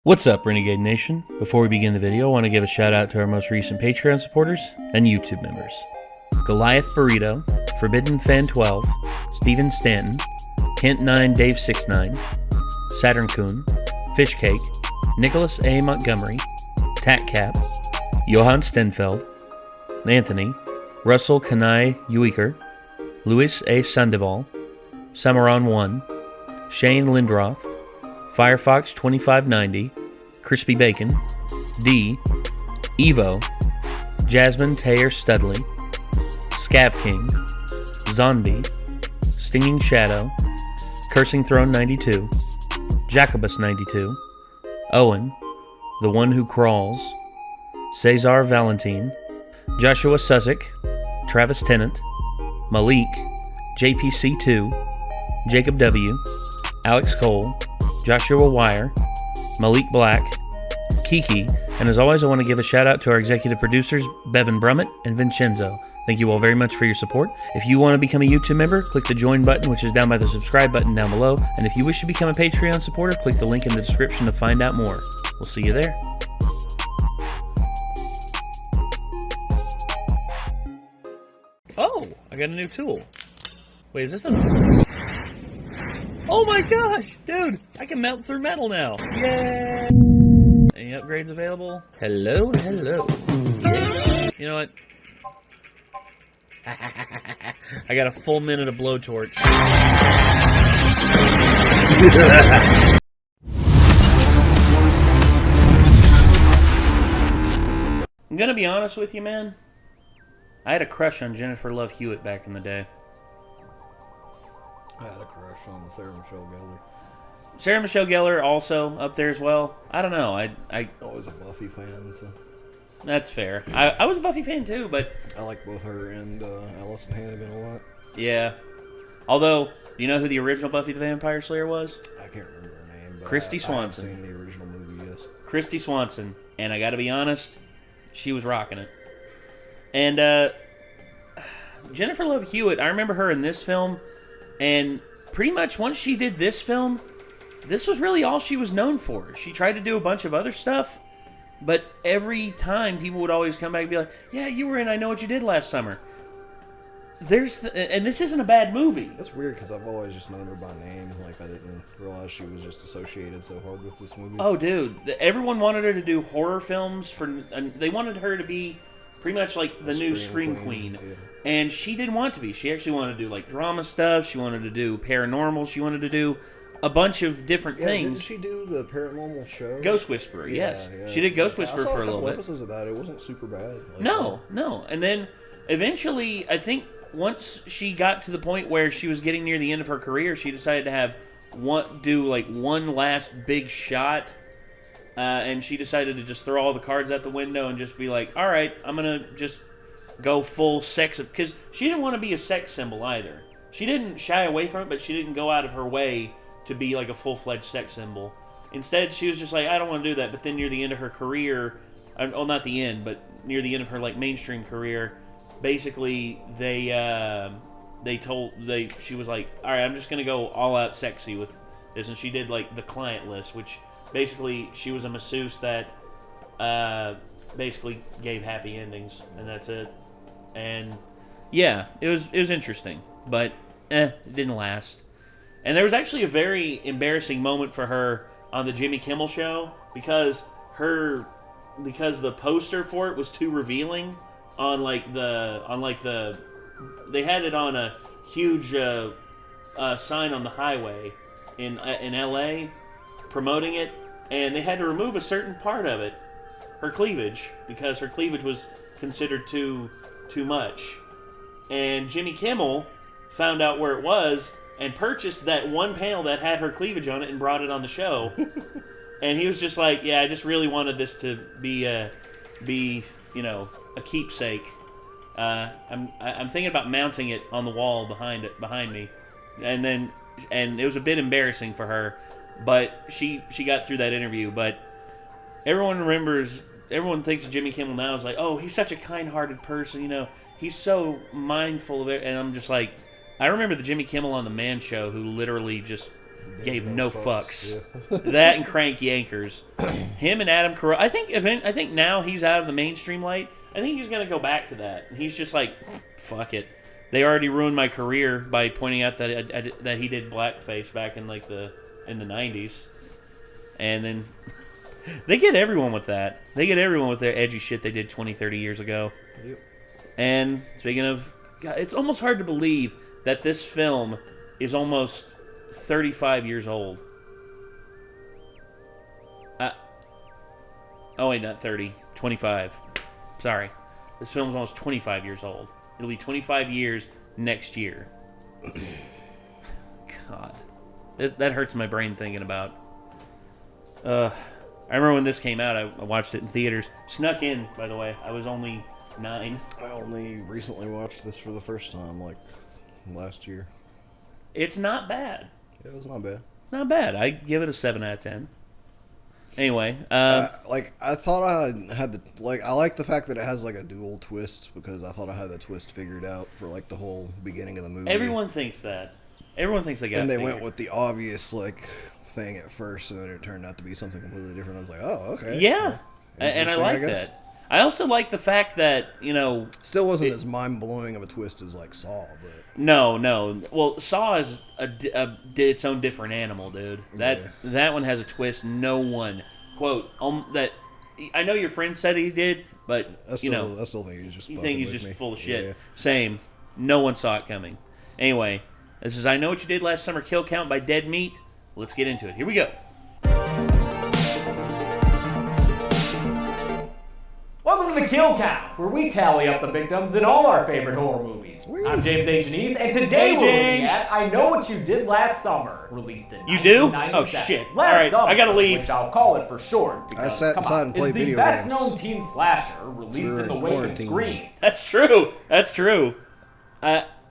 What's up, Renegade Nation? Before we begin the video, I want to give a shout out to our most recent Patreon supporters and YouTube members. Goliath Burrito, Forbidden Fan 12, Steven Stanton, Kent9 Dave 69, Saturn Coon, Fishcake, Nicholas A. Montgomery, Tatcap, Johann Stenfeld, Anthony, Russell Kanai Ueker, Luis A. Sandoval, Samaran 1, Shane Lindroth, Firefox 2590, Crispy Bacon, D, Evo, Jasmine Taylor Studley, Scav King, Zombie, Stinging Shadow, Cursing Throne 92, Jacobus 92, Owen, The One Who Crawls, Cesar Valentine, Joshua Suzik, Travis Tennant, Malik, JPC2, Jacob W, Alex Cole, Joshua Wire, Malik Black, Kiki, and as always I want to give a shout out to our executive producers Bevan Brummett and Vincenzo. Thank you all very much for your support. If you want to become a YouTube member, click the join button which is down by the subscribe button down below, and if you wish to become a Patreon supporter, click the link in the description to find out more. We'll see you there. Oh, I got a new tool. Wait, is this a... Oh my gosh, dude, I can melt through metal now. Yay! Any upgrades available? Hello. You know what? I got a full minute of blowtorch. I'm gonna be honest with you, man. I had a crush on Jennifer Love Hewitt back in the day. I had a crush on Sarah Michelle Gellar. Sarah Michelle Gellar also up there as well. I don't know. I was a Buffy fan, so that's fair. I was a Buffy fan too, but I like both her and Allison Hannigan a lot. Yeah. Although, do you know who the original Buffy the Vampire Slayer was? I can't remember her name, but Christy Swanson. I've seen the original movie, yes. Christy Swanson, and I got to be honest, she was rocking it. And Jennifer Love Hewitt, I remember her in this film. And pretty much once she did this film, this was really all she was known for. She tried to do a bunch of other stuff, but every time people would always come back and be like, yeah, you were in I Know What You Did Last Summer. And this isn't a bad movie. That's weird because I've always just known her by name. Like, I didn't realize she was just associated so hard with this movie. Oh, dude. Everyone wanted her to do horror films. They wanted her to be pretty much like the new Scream Queen. Yeah. And she didn't want to be. She actually wanted to do like drama stuff. She wanted to do paranormal. She wanted to do a bunch of different things. Didn't she do the paranormal show? Ghost Whisperer, yes. Yeah. She did Ghost Whisperer for a little bit. Episodes of that. It wasn't super bad. Like, No. And then eventually, I think once she got to the point where she was getting near the end of her career, she decided to do one last big shot. And she decided to just throw all the cards out the window and just be like, all right, I'm going to just go full sex, because she didn't want to be a sex symbol either. She didn't shy away from it, but she didn't go out of her way to be like a full-fledged sex symbol. Instead, she was just like, I don't want to do that. But then near the end of her career, well, not the end, but near the end of her like mainstream career, basically she was like, all right, I'm just gonna go all out sexy with this, and she did like The Client List, which basically she was a masseuse that basically gave happy endings, and that's it. And yeah, it was interesting, but it didn't last. And there was actually a very embarrassing moment for her on the Jimmy Kimmel show because the poster for it was too revealing on the they had it on a huge sign on the highway in LA promoting it, and they had to remove a certain part of it, her cleavage, because her cleavage was considered too much. And Jimmy Kimmel found out where it was and purchased that one panel that had her cleavage on it and brought it on the show. And he was just like, yeah, I just really wanted this to be a keepsake. I'm thinking about mounting it on the wall behind me. And it was a bit embarrassing for her, but she got through that interview. But everyone thinks of Jimmy Kimmel now as like, oh, he's such a kind-hearted person, he's so mindful of it. And I'm just like, I remember the Jimmy Kimmel on the Man Show who literally just gave no fucks. Yeah. That and Crank Yankers. Him and Adam Carolla. I think now he's out of the mainstream light. I think he's going to go back to that. He's just like, fuck it. They already ruined my career by pointing out that he did blackface back in like the 90s. And then they get everyone with that. They get everyone with their edgy shit they did 20, 30 years ago. Yep. And speaking of, God, it's almost hard to believe that this film is almost 35 years old. Oh wait, not 30. 25. Sorry. This film's almost 25 years old. It'll be 25 years next year. God. That hurts my brain thinking about. I remember when this came out, I watched it in theaters. Snuck in, by the way. I was only 9. I only recently watched this for the first time, like, last year. It's not bad. Yeah, it was not bad. It's not bad. I give it a 7 out of 10. Anyway, I thought I had I like the fact that it has like a dual twist because I thought I had the twist figured out for like the whole beginning of the movie. Everyone thinks that. Everyone thinks they got it. And they went with the obvious like thing at first, and then it turned out to be something completely different. I was like, oh, okay. Yeah, and I like that. I also like the fact that, you know... Still wasn't as mind-blowing of a twist as, like, Saw, but... No. Well, Saw is its own different animal, dude. That one has a twist no one... Quote, that... I know your friend said he did, but, I still think he's just you think he's just me. Full of shit. Yeah. Same. No one saw it coming. Anyway, this is I Know What You Did Last Summer Kill Count by Dead Meat. Let's get into it. Here we go. Welcome to the Kill Count, where we tally up the victims in all our favorite horror movies. I'm James A. Janice, and today we're looking at I Know What You Did Last Summer, released in 1997. Oh, shit. Last all right, Summer, I gotta leave. Which I'll call it for short, because, I sat inside and played is the video best-known games. teen slasher released in the wake of Scream. That's true.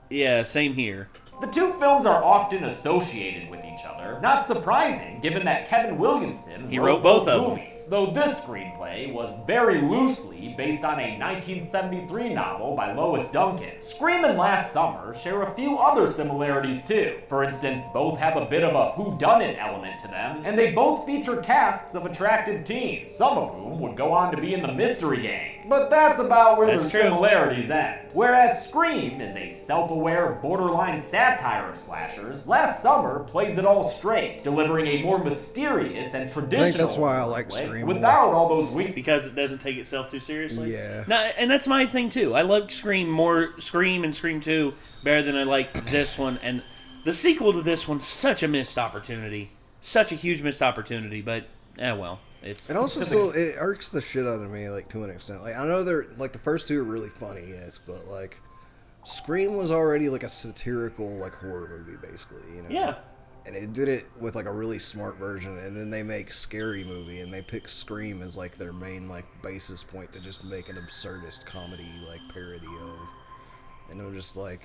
Yeah, same here. The two films are often associated with each other, not surprising given that Kevin Williamson wrote both of movies, though this screenplay was very loosely based on a 1973 novel by Lois Duncan. Scream and Last Summer share a few other similarities too. For instance, both have a bit of a whodunit element to them, and they both feature casts of attractive teens, some of whom would go on to be in the Mystery Gang. But that's about where the similarities end. Whereas Scream is a self-aware, borderline satire of slashers, Last Summer plays it all straight, delivering a more mysterious and traditional. I think that's why I like Scream without all those weak. Because it doesn't take itself too seriously. Yeah. No, and that's my thing too. I love Scream and Scream 2 better than I like this one. And the sequel to this one's such a missed opportunity, such a huge missed opportunity. But well. It irks the shit out of me, like, to an extent. Like, I know they're, like, the first two are really funny, yes, but, like, Scream was already, like, a satirical, like, horror movie, basically, you know? Yeah. And it did it with, like, a really smart version, and then they make Scary Movie, and they pick Scream as, like, their main, like, basis point to just make an absurdist comedy, like, parody of. And I'm just like...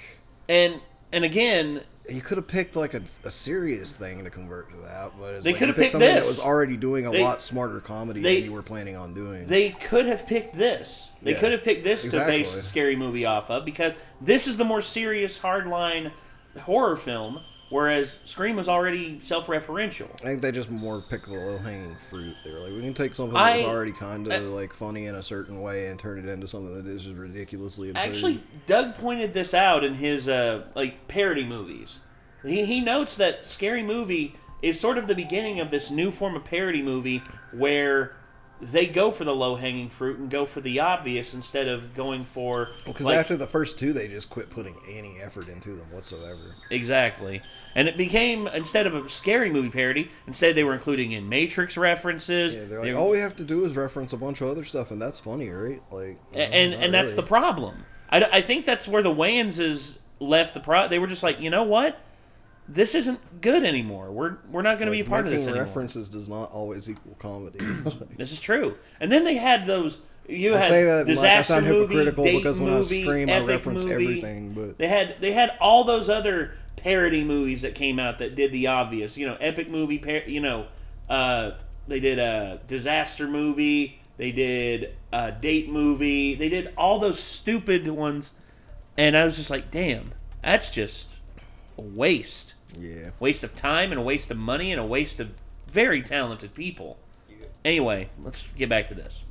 And again... You could have picked, like, a serious thing to convert to that, but they could have picked something this. that was already doing a lot smarter comedy than you were planning on doing. They could have picked this. They could have picked this to base Scary Movie off of, because this is the more serious, hardline horror film, whereas Scream was already self-referential. I think they just more picked the low-hanging fruit. They were like, we can take something that's already kind of like funny in a certain way and turn it into something that is just ridiculously absurd. Actually, Doug pointed this out in his like parody movies. He notes that Scary Movie is sort of the beginning of this new form of parody movie where they go for the low-hanging fruit and go for the obvious instead of going for... Because after the first two, they just quit putting any effort into them whatsoever. Exactly. And it became, instead of a Scary Movie parody, instead they were including in Matrix references. Yeah, they're like, all we have to do is reference a bunch of other stuff, and that's funny, right? Like, and that's the problem. I think that's where the Wayans left the They were just like, you know what? This isn't good anymore. We're not going to be a part of this anymore. Making references does not always equal comedy. This is true. And then they had those. You had say that disaster like I sound hypocritical movie, because when movie, I scream, I reference movie. everything. But they had all those other parody movies that came out that did the obvious. You know, epic movie. They did a disaster movie. They did a date movie. They did all those stupid ones, and I was just like, damn, that's just a waste. Yeah. Waste of time and a waste of money and a waste of very talented people. Anyway, let's get back to this.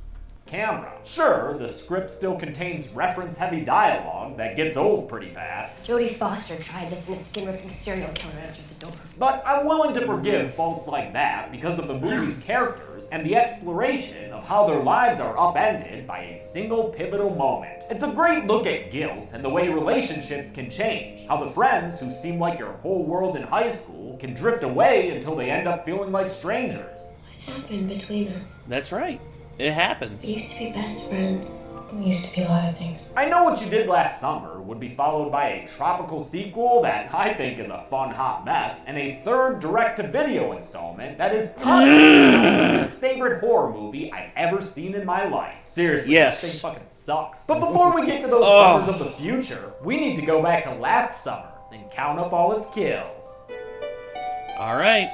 Camera. Sure, the script still contains reference-heavy dialogue that gets old pretty fast. Jodie Foster tried this and a skin-ripping serial killer answered the door. But I'm willing to forgive faults like that because of the movie's characters and the exploration of how their lives are upended by a single pivotal moment. It's a great look at guilt and the way relationships can change. How the friends who seem like your whole world in high school can drift away until they end up feeling like strangers. What happened between us? That's right. It happens. We used to be best friends. We used to be a lot of things. I Know What You Did Last Summer would be followed by a tropical sequel that I think is a fun hot mess, and a third direct-to-video installment that is possibly my favorite horror movie I've ever seen in my life. Seriously, Yes. That thing fucking sucks. But before we get to those summers of the future, we need to go back to last summer and count up all its kills. All right.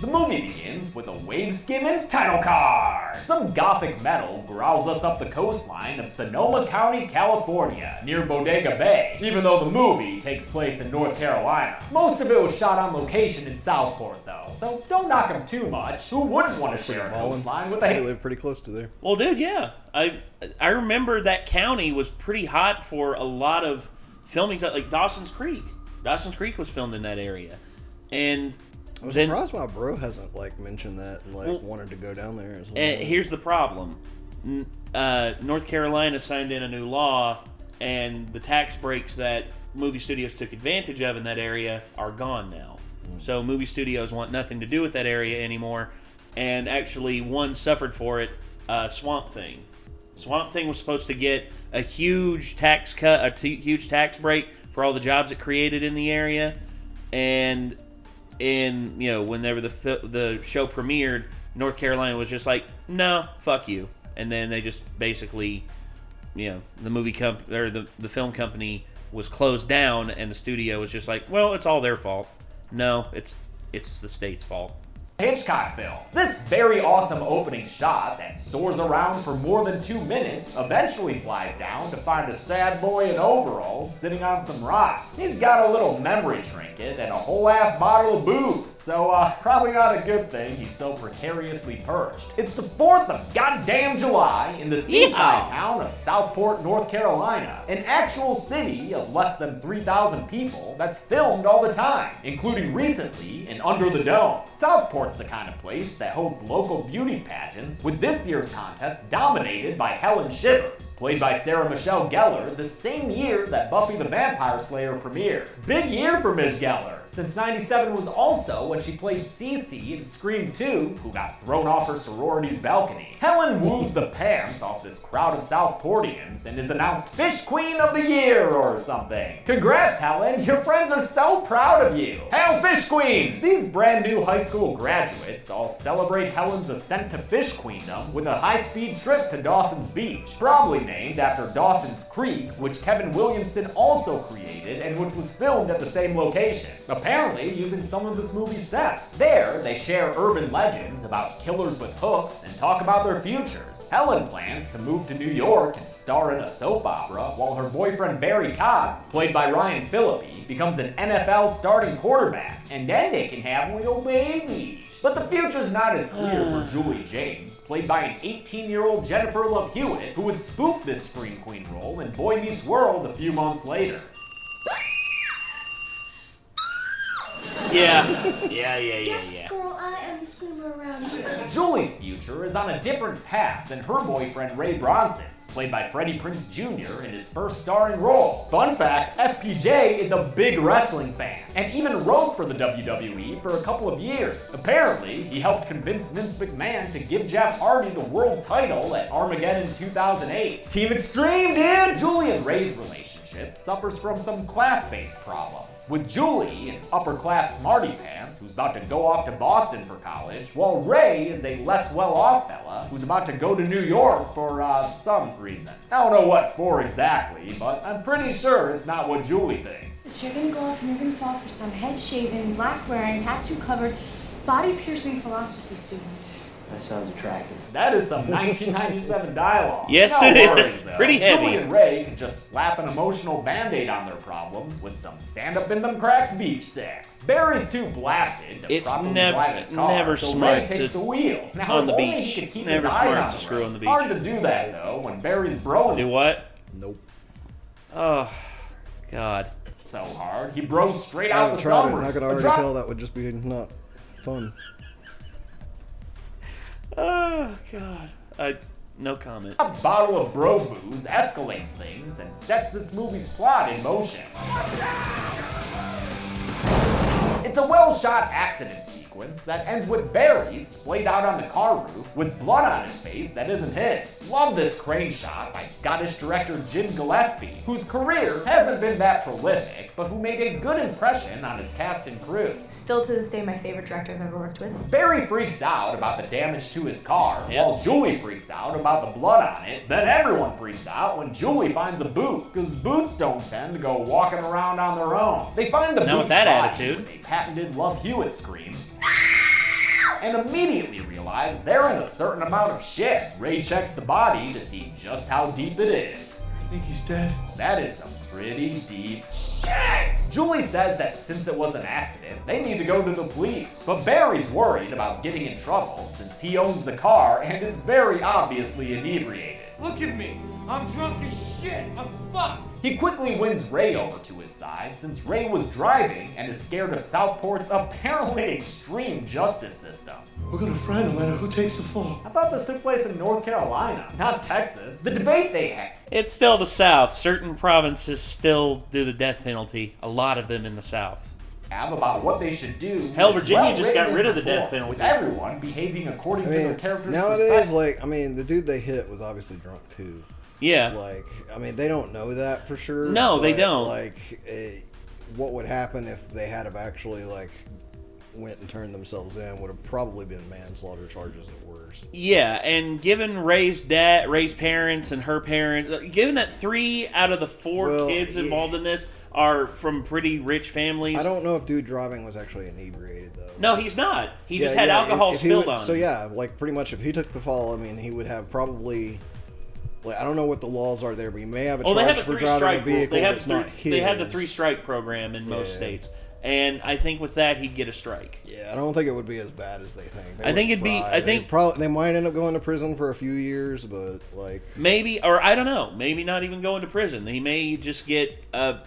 The movie begins with a wave-skimming title card. Some gothic metal growls us up the coastline of Sonoma County, California, near Bodega Bay, even though the movie takes place in North Carolina. Most of it was shot on location in Southport, though, so don't knock them too much. Who wouldn't want to share a coastline with They a... live pretty close to there. Well, dude, yeah. I remember that county was pretty hot for a lot of filming, like Dawson's Creek. Dawson's Creek was filmed in that area. And I'm then, surprised my bro hasn't mentioned that and wanted to go down there as well. and here's the problem. North Carolina signed in a new law, and the tax breaks that movie studios took advantage of in that area are gone now. So movie studios want nothing to do with that area anymore, and actually one suffered for it, Swamp Thing. Swamp Thing was supposed to get a huge tax cut, huge tax break for all the jobs it created in the area, and whenever the show premiered, North Carolina was just like, no, fuck you, and then they just basically, the the film company was closed down, and the studio was just like, well, it's all their fault. No, it's the state's fault. Hitchcock film. This very awesome opening shot that soars around for more than 2 minutes eventually flies down to find a sad boy in overalls sitting on some rocks. He's got a little memory trinket and a whole ass bottle of booze, so probably not a good thing he's so precariously perched. It's the 4th of goddamn July in the seaside town of Southport, North Carolina, an actual city of less than 3,000 people that's filmed all the time, including recently in Under the Dome. Southport the kind of place that holds local beauty pageants, with this year's contest dominated by Helen Shivers, played by Sarah Michelle Gellar, the same year that Buffy the Vampire Slayer premiered. Big year for Ms. Gellar, since '97 was also when she played Cece in Scream 2, who got thrown off her sorority's balcony. Helen woos the pants off this crowd of Southportians and is announced Fish Queen of the Year or something. Congrats, Helen, your friends are so proud of you. Hail Fish Queen! These brand new high school graduates all celebrate Helen's ascent to Fish Queendom with a high-speed trip to Dawson's Beach, probably named after Dawson's Creek, which Kevin Williamson also created and which was filmed at the same location, apparently using some of this movie's sets. There, they share urban legends about killers with hooks and talk about their futures. Helen plans to move to New York and star in a soap opera, while her boyfriend Barry Cox, played by Ryan Phillippe, becomes an NFL starting quarterback, and then they can have little babies. But the future's not as clear for Julie James, played by an 18-year-old Jennifer Love Hewitt, who would spoof this Scream Queen role in Boy Meets World a few months later. Yes, girl, I am the screamer around here. Julie's future is on a different path than her boyfriend Ray Bronson's, played by Freddie Prinze Jr. in his first starring role. Fun fact, FPJ is a big wrestling fan, and even wrote for the WWE for a couple of years. Apparently, he helped convince Vince McMahon to give Jeff Hardy the world title at Armageddon 2008. Team Extreme, dude! Julie and Ray's relationship suffers from some class-based problems, with Julie an upper-class smarty pants who's about to go off to Boston for college, while Ray is a less well-off fella who's about to go to New York for some reason. I don't know what for exactly, but I'm pretty sure it's not what Julie thinks. You're gonna go off and you're gonna fall for some head-shaven, black-wearing, tattoo-covered, body-piercing philosophy student. That sounds attractive. That is some 1997 dialogue. Yes, No it worries, is. though. Pretty heavy. Julie and Ray can just slap an emotional band-aid on their problems with some stand-up-in-them-cracks beach sex. Barry's too blasted to It's properly drive his car, never so smart Ray takes to- the wheel. Now, on the if only beach. he could keep Never his eyes smart on to the screw road. on the beach. Hard to do that, though, when Barry's bro Do is what? Nope. Oh, God. so hard, he bros straight I out haven't the tried it, and sunroof. I could A already drop- tell that would just be not fun. Oh, God. No comment. A bottle of bro booze escalates things and sets this movie's plot in motion. It's a well-shot accident sequence that ends with Barry splayed out on the car roof with blood on his face that isn't his. Love this crane shot by Scottish director Jim Gillespie, whose career hasn't been that prolific, but who made a good impression on his cast and crew. Still to this day, my favorite director I've ever worked with. Barry freaks out about the damage to his car, while Julie freaks out about the blood on it. Then everyone freaks out when Julie finds a boot, because boots don't tend to go walking around on their own. They find the Not with boot's that body attitude. with a patented Love Hewitt scream, and immediately realize they're in a certain amount of shit. Ray checks the body to see just how deep it is. I think he's dead. That is some pretty deep shit. Julie says that since it was an accident, they need to go to the police. But Barry's worried about getting in trouble since he owns the car and is very obviously inebriated. Look at me. I'm drunk as shit. I'm fucked. He quickly wins Ray over to his side since Ray was driving and is scared of Southport's apparently extreme justice system. We're gonna fry no matter who takes the fall. I thought this took place in North Carolina, not Texas. The debate they had. It's still the South. Certain provinces still do the death penalty. A lot of them in the South. About what they should do. Hell, is Virginia just got well-written rid of the and death informed, penalty. with everyone behaving according I to their mean, character's nowadays, perspective. like, I mean, the dude they hit was obviously drunk too. Yeah. Like, I mean, they don't know that for sure. No, they but, don't. Like, what would happen if they had have actually, like, went and turned themselves in would have probably been manslaughter charges at worst. Yeah, and given Ray's parents and her parents, given that 3 out of the 4 kids involved in this are from pretty rich families. I don't know if dude driving was actually inebriated though. No, he's not. He just had alcohol if he spilled would, on him. So yeah, like pretty much if he took the fall, I mean, he would have probably. Like, I don't know what the laws are there, but you may have a they charge have for a driving a 3-strike vehicle rule. that's not his. They have the 3-strike program in most states, and I think with that he'd get a strike. Yeah, I don't think it would be as bad as they think. I think it'd be. I think they might end up going to prison for a few years, but like maybe, or I don't know, maybe not even going to prison. He may just get a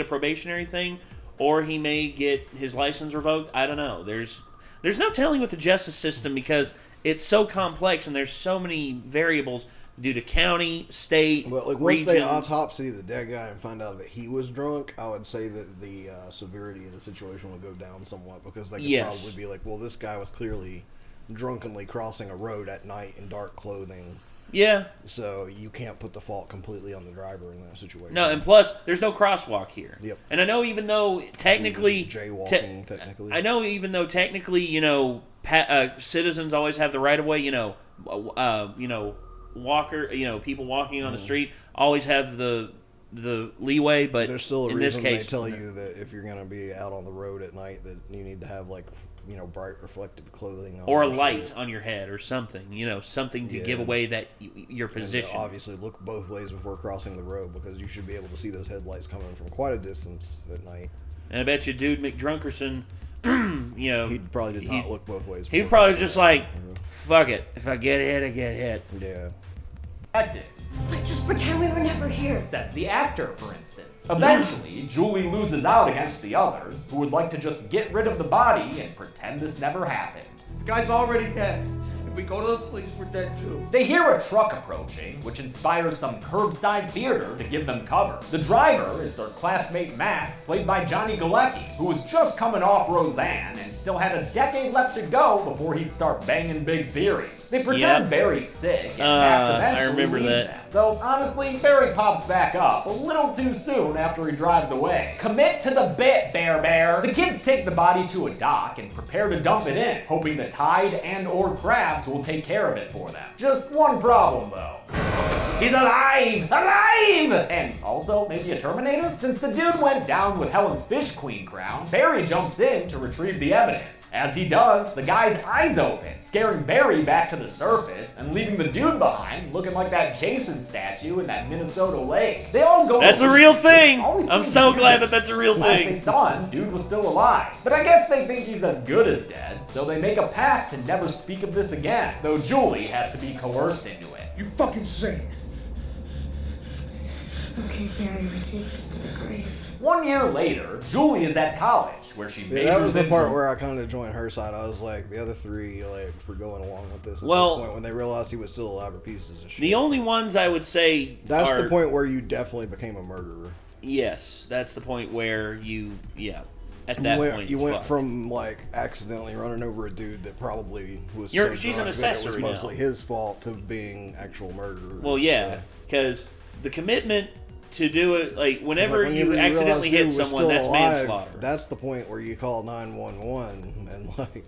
probationary thing, or he may get his license revoked. I don't know. There's no telling with the justice system because it's so complex and there's so many variables due to county, state, But like once region. they autopsy the dead guy and find out that he was drunk, I would say that the severity of the situation would go down somewhat because they could probably be like, well, this guy was clearly drunkenly crossing a road at night in dark clothing. Yeah. So you can't put the fault completely on the driver in that situation. No, and plus there's no crosswalk here. Yep. And I know even though technically He was jaywalking, technically. I know even though technically citizens always have the right of way. People walking on the street always have the leeway, but there's still a in reason this case, they tell you that if you're going to be out on the road at night that you need to have like bright reflective clothing on or a light on your head or something, something to give Yeah. away that your position. And obviously look both ways before crossing the road because you should be able to see those headlights coming from quite a distance at night. And I bet you dude McDrunkerson, he probably did not look both ways. He probably just like, fuck it, if I get hit, I get hit. Yeah. Detectives, Let's just pretend we were never here. says the actor, for instance. Eventually, Julie loses out against the others, who would like to just get rid of the body and pretend this never happened. The guy's already dead. If we go to the police, we're dead too. They hear a truck approaching, which inspires some curbside theater to give them cover. The driver is their classmate Max, played by Johnny Galecki, who was just coming off Roseanne and still had a decade left to go before he'd start banging big theories. They pretend Barry's sick, and Max eventually I remember leaves that. them. Though, honestly, Barry pops back up a little too soon after he drives away. Commit to the bit, Bear. The kids take the body to a dock and prepare to dump it in, hoping the tide and or crabs will take care of it for them. Just one problem, though. He's alive! Alive! And also, maybe a Terminator? Since the dude went down with Helen's Fish Queen crown, Barry jumps in to retrieve the evidence. As he does, the guy's eyes open, scaring Barry back to the surface and leaving the dude behind looking like that Jason statue in that Minnesota lake. They all go. That's a real thing! I'm so glad that that's a real Last thing. they saw him, dude was still alive. But I guess they think he's as good as dead, so they make a pact to never speak of this again, though Julie has to be coerced into it. You fucking insane. Okay, Barry, we take this to the grave. 1 year later, Julie is at college, where she majors that was the in- part where I kind of joined her side. I was like, the other three, like, for going along with this at Well- this point, when they realized he was still alive, are pieces of shit. The only ones I would say That's are, the point where you definitely became a murderer. Yes, that's the point where at that point You it's went fucked. from, like, accidentally running over a dude that probably was She's an drunk that it was accessory now. mostly his fault to being actual murderer. Well, yeah, because the commitment to do it, like, whenever Like, you accidentally hit realize dude was someone, still that's alive, manslaughter. That's the point where you call 911 and, like,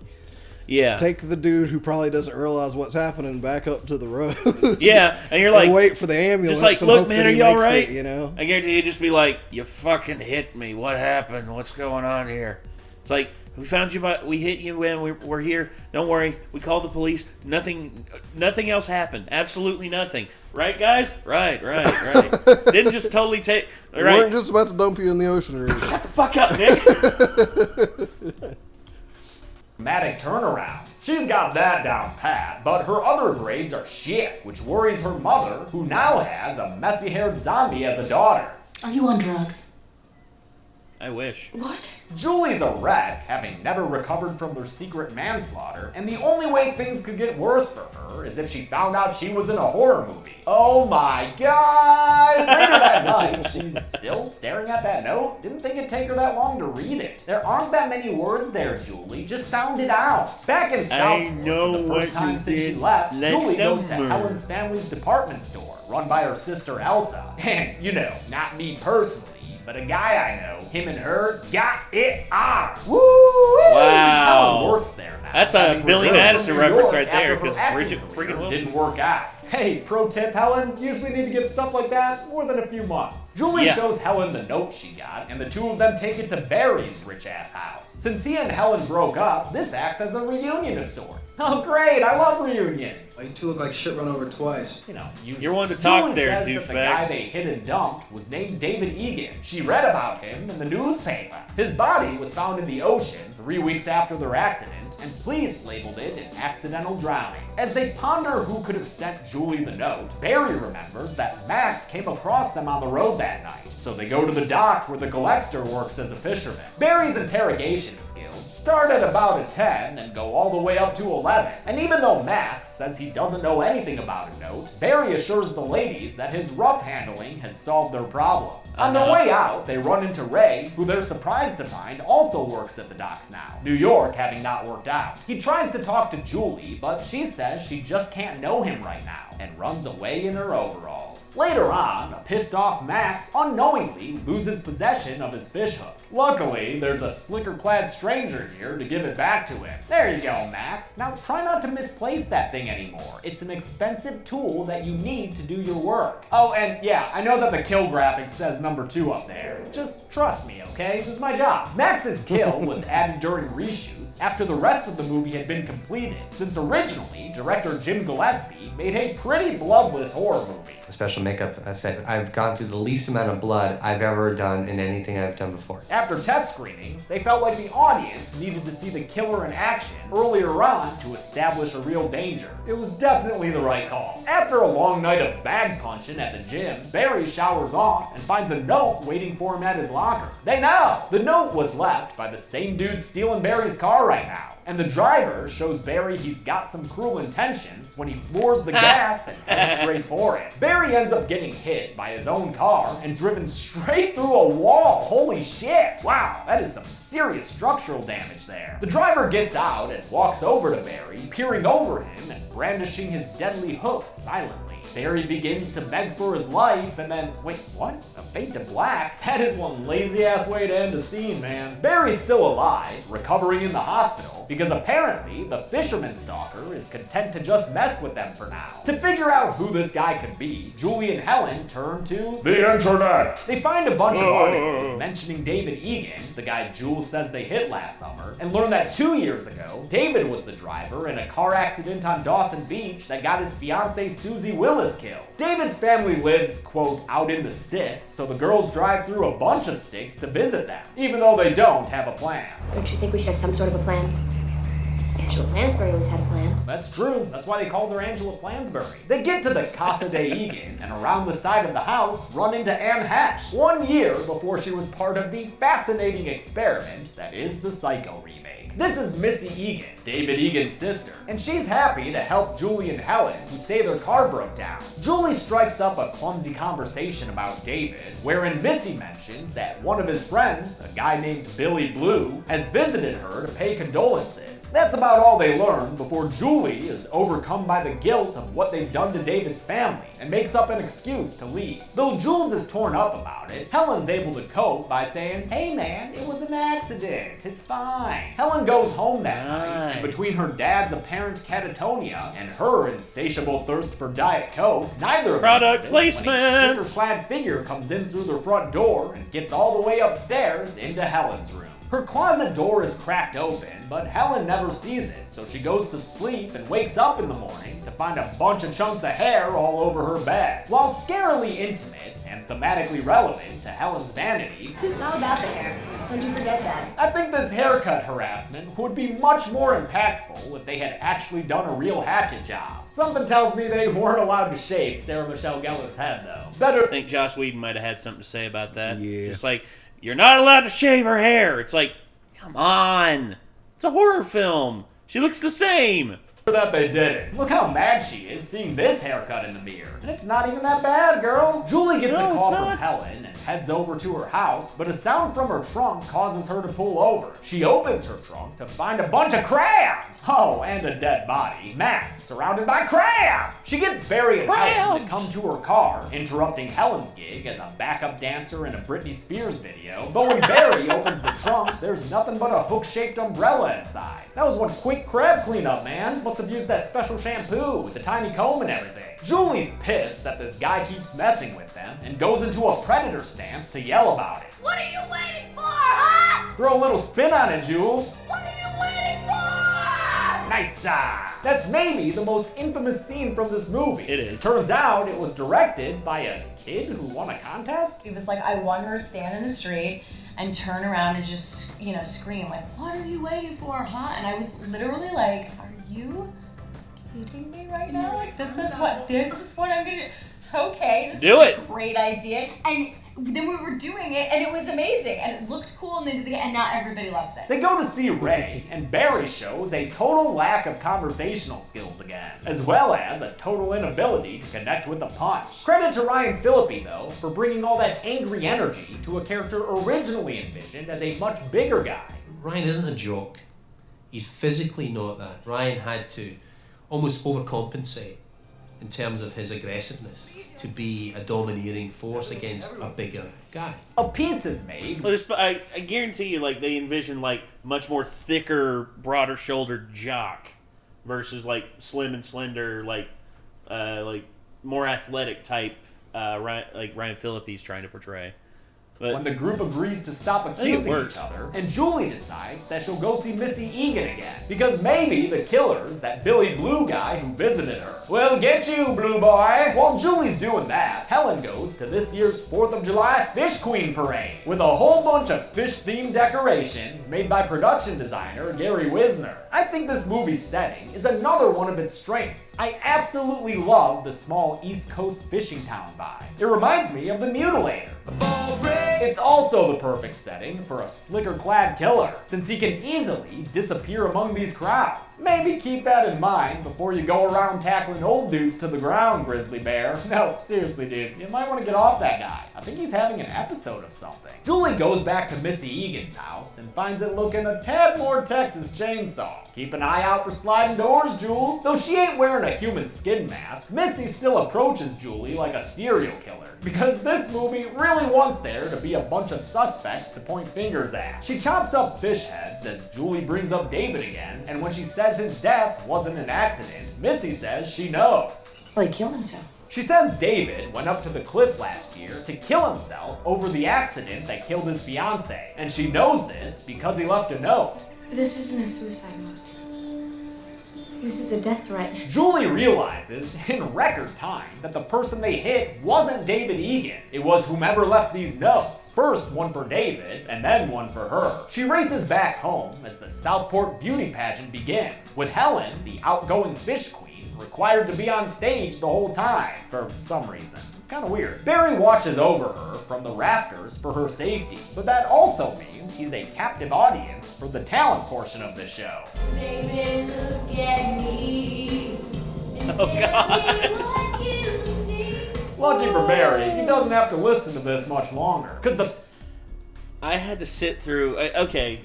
Yeah. take the dude who probably doesn't realize what's happening back up to the road. Yeah, and you're like, and wait for the ambulance. just like, and look, hope man, that are he you all makes right? it, you know? I guarantee you just be like, you fucking hit me. What happened? What's going on here? It's like, we found you, but we hit you when we're here. Don't worry. We called the police. Nothing else happened. Absolutely nothing. Right, guys? Right. Didn't just totally take. We Right. weren't just about to dump you in the ocean or anything. Shut the fuck up, Nick. dramatic turnarounds. She's got that down pat, but her other grades are shit, which worries her mother, who now has a messy-haired zombie as a daughter. Are you on drugs? I wish. What? Julie's a wreck, having never recovered from their secret manslaughter, and the only way things could get worse for her is if she found out she was in a horror movie. Oh my god! Later that night, she's still staring at that note. Didn't think it'd take her that long to read it. There aren't that many words there, Julie. Just sound it out. Back in Southport, know for the first what time you since she did left, last Julie goes to summer. Helen's family's department store, run by her sister Elsa. And, you know, not me personally, but a guy I know, him and her, got it on. Woo! Wow. Helen works there now. That's a having Billy returned Madison from New reference York right there, after her 'cause acting Bridget career freaking Wilson. didn't work out. Hey, pro tip, Helen, usually need to give stuff like that more than a few months. Julie Yeah. shows Helen the note she got, and the two of them take it to Barry's rich-ass house. Since he and Helen broke up, this acts as a reunion of sorts. Oh, great, I love reunions. You two look like shit run over twice. You know, You're one to talk Julie there, says that the douchebag. guy they hit and dumped was named David Egan. She read about him in the newspaper. His body was found in the ocean 3 weeks after their accident, and police labeled it an accidental drowning. As they ponder who could have sent Julie the note, Barry remembers that Max came across them on the road that night. So they go to the dock where the Gillespie works as a fisherman. Barry's interrogation skills start at about a 10 and go all the way up to 11. And even though Max says he doesn't know anything about a note, Barry assures the ladies that his rough handling has solved their problems. On their way out, they run into Ray, who they're surprised to find also works at the docks now, New York having not worked out. He tries to talk to Julie, but she says she just can't know him right now, and runs away in her overalls. Later on, a pissed off Max unknowingly loses possession of his fishhook. Luckily, there's a slicker-clad stranger here to give it back to him. There you go, Max. Now try not to misplace that thing anymore. It's an expensive tool that you need to do your work. Oh, and yeah, I know that the kill graphic says number 2 up there. Just trust me, okay? This is my job. Max's kill was added during reshoots after the rest of the movie had been completed, since originally director Jim Gillespie made a pretty bloodless horror movie. Special makeup, I said, I've gone through the least amount of blood I've ever done in anything I've done before. After test screenings, they felt like the audience needed to see the killer in action earlier on to establish a real danger. It was definitely the right call. After a long night of bag punching at the gym, Barry showers off and finds a note waiting for him at his locker. They know! The note was left by the same dude stealing Barry's car right now. And the driver shows Barry he's got some cruel intentions when he floors the gas and heads straight for it. Barry ends up getting hit by his own car and driven straight through a wall. Holy shit! Wow, that is some serious structural damage there. The driver gets out and walks over to Barry, peering over him and brandishing his deadly hook silently. Barry begins to beg for his life, and then, wait, what? A fade to black? That is one lazy-ass way to end a scene, man. Barry's still alive, recovering in the hospital, girl, because apparently the fisherman stalker is content to just mess with them for now. To figure out who this guy could be, Julie and Helen turn to the internet. They find a bunch of articles mentioning David Egan, the guy Jules says they hit last summer, and learn that 2 years ago, David was the driver in a car accident on Dawson Beach that got his fiancée Susie Willis killed. David's family lives, quote, out in the sticks, so the girls drive through a bunch of sticks to visit them, even though they don't have a plan. Don't you think we should have some sort of a plan? Angela Lansbury always had a plan. That's true. That's why they called her Angela Lansbury. They get to the Casa de Egan, and around the side of the house, run into Anne Hesh, 1 year before she was part of the fascinating experiment that is the Psycho remake. This is Missy Egan, David Egan's sister, and she's happy to help Julie and Helen, who say their car broke down. Julie strikes up a clumsy conversation about David, wherein Missy mentions that one of his friends, a guy named Billy Blue, has visited her to pay condolences. That's about all they learn before Julie is overcome by the guilt of what they've done to David's family and makes up an excuse to leave. Though Jules is torn up about it, Helen's able to cope by saying, "Hey man, it was an accident, it's fine." Helen goes home that night, and between her dad's apparent catatonia and her insatiable thirst for Diet Coke, neither of them Product placement! When a sticker-clad figure comes in through their front door and gets all the way upstairs into Helen's room. Her closet door is cracked open, but Helen never sees it, so she goes to sleep and wakes up in the morning to find a bunch of chunks of hair all over her bed. While scarily intimate and thematically relevant to Helen's vanity, It's all about the hair. Don't you forget that. I think this haircut harassment would be much more impactful if they had actually done a real hatchet job. Something tells me they weren't allowed to shave Sarah Michelle Gellar's head, though. I think Joss Whedon might have had something to say about that. Yeah. Just like, you're not allowed to shave her hair. It's like, come on. It's a horror film. She looks the same. That they did it. Look how mad she is seeing this haircut in the mirror. And it's not even that bad, girl. Julie gets a call from Helen and heads over to her house, but a sound from her trunk causes her to pull over. She opens her trunk to find a bunch of crabs. Oh, and a dead body. Max, surrounded by crabs. She gets Barry and Helen to come to her car, interrupting Helen's gig as a backup dancer in a Britney Spears video. But when Barry opens the trunk, there's nothing but a hook-shaped umbrella inside. That was one quick crab cleanup, man. Must have used that special shampoo with the tiny comb and everything. Julie's pissed that this guy keeps messing with them and goes into a predator stance to yell about it. What are you waiting for, huh? Throw a little spin on it, Jules. What are you waiting for? Nice. That's maybe the most infamous scene from this movie. It is. Turns out it was directed by a kid who won a contest. It was like, I want her to stand in the street and turn around and just, scream like, "What are you waiting for, huh?" And I was literally like, "Are you kidding me right now? Like, this is what I'm gonna do. Okay, this Do is it. a great idea." And then we were doing it, and it was amazing, and it looked cool, and not everybody loves it. They go to see Ray, and Barry shows a total lack of conversational skills again, as well as a total inability to connect with the punch. Credit to Ryan Phillippe, though, for bringing all that angry energy to a character originally envisioned as a much bigger guy. Ryan isn't a joke. He's physically not that. Ryan had to almost overcompensate in terms of his aggressiveness to be a domineering force against a bigger guy. A piece is made. I guarantee you, like, they envision, like, much more thicker, broader shouldered jock versus, like, slim and slender, like more athletic type, Ryan Phillippe's trying to portray. But when the group agrees to stop accusing each other, and Julie decides that she'll go see Missy Egan again, because maybe the killer's that Billy Blue guy who visited her. We'll get you, Blue Boy! While Julie's doing that, Helen goes to this year's 4th of July Fish Queen Parade, with a whole bunch of fish-themed decorations made by production designer Gary Wisner. I think this movie's setting is another one of its strengths. I absolutely love the small East Coast fishing town vibe. It reminds me of The Mutilator. It's also the perfect setting for a slicker-clad killer, since he can easily disappear among these crowds. Maybe keep that in mind before you go around tackling old dudes to the ground, Grizzly Bear. No, seriously, dude, you might want to get off that guy. I think he's having an episode of something. Julie goes back to Missy Egan's house and finds it looking a tad more Texas Chainsaw. Keep an eye out for sliding doors, Jules. Though she ain't wearing a human skin mask, Missy still approaches Julie like a serial killer, because this movie really wants there to be a bunch of suspects to point fingers at. She chops up fish heads as Julie brings up David again, and when she says his death wasn't an accident, Missy says she knows. Well, he killed himself. She says David went up to the cliff last year to kill himself over the accident that killed his fiancée, and she knows this because he left a note. This isn't a suicide note. This is a death threat. Julie realizes in record time that the person they hit wasn't David Egan. It was whomever left these notes. First one for David, and then one for her. She races back home as the Southport beauty pageant begins, with Helen, the outgoing fish queen, required to be on stage the whole time, for some reason. It's kind of weird. Barry watches over her from the rafters for her safety, but that also means he's a captive audience for the talent portion of the show. Baby, look at me. Oh, God. Lucky for Barry, he doesn't have to listen to this much longer, because I had to sit through... Okay.